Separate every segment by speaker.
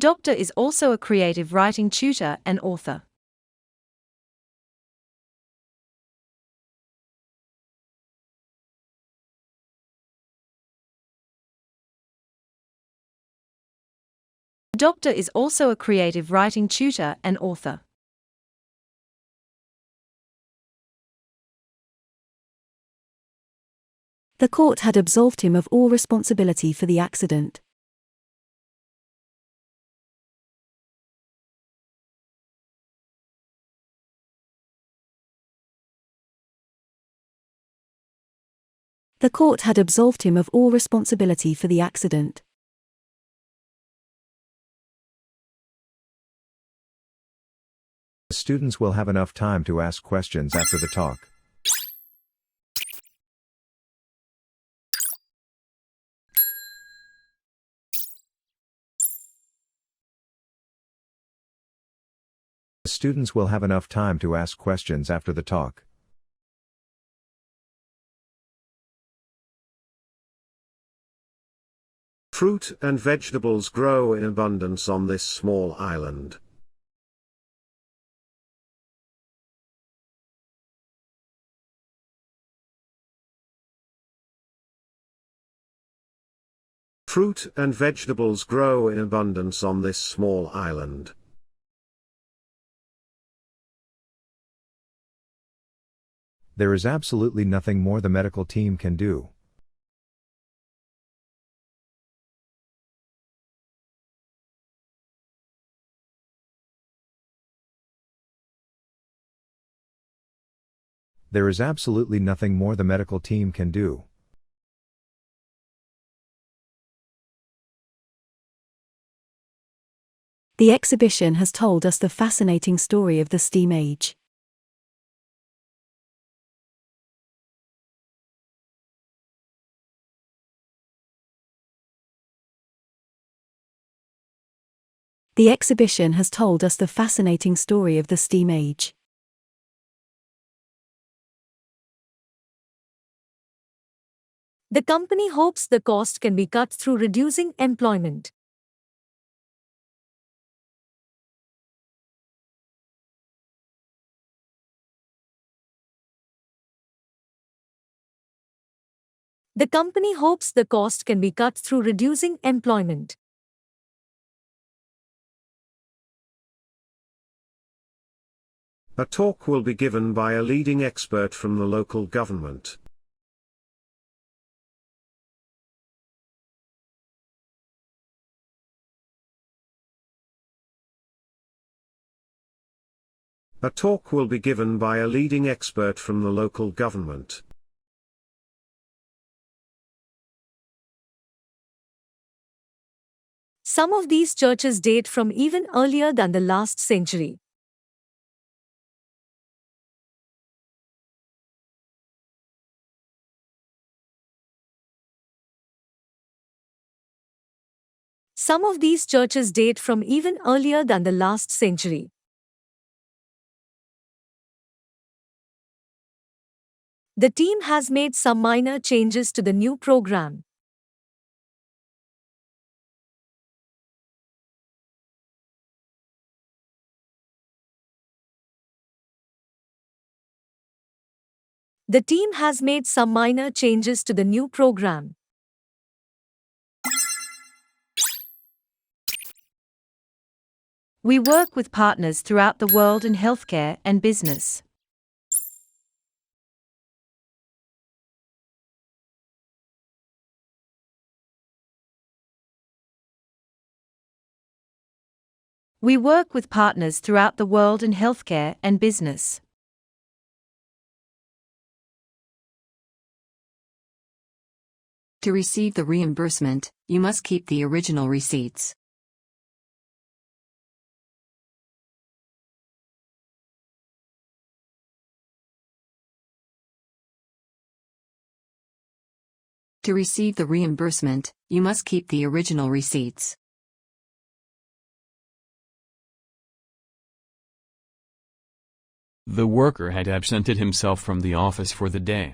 Speaker 1: Doctor is also a creative writing tutor and author. Doctor is also a creative writing tutor and author.
Speaker 2: The court had absolved him of all responsibility for the accident. The court had absolved him of all responsibility for the accident.
Speaker 3: The students will have enough time to ask questions after the talk. The students will have enough time to ask questions after the talk.
Speaker 4: Fruit and vegetables grow in abundance on this small island. Fruit and vegetables grow in abundance on this small island.
Speaker 3: There is absolutely nothing more the medical team can do. There is absolutely nothing more the medical team can do.
Speaker 2: The exhibition has told us the fascinating story of the steam age. The exhibition has told us the fascinating story of the steam age.
Speaker 5: The company hopes the cost can be cut through reducing employment. The company hopes the cost can be cut through reducing employment.
Speaker 4: A talk will be given by a leading expert from the local government. A talk will be given by a leading expert from the local government.
Speaker 5: Some of these churches date from even earlier than the last century. Some of these churches date from even earlier than the last century. The team has made some minor changes to the new program. The team has made some minor changes to the new program.
Speaker 1: We work with partners throughout the world in healthcare and business. We work with partners throughout the world in healthcare and business.
Speaker 6: To receive the reimbursement, you must keep the original receipts. To receive the reimbursement, you must keep the original receipts.
Speaker 7: The worker had absented himself from the office for the day.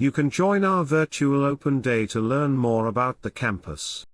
Speaker 4: You can join our virtual open day to learn more about the campus.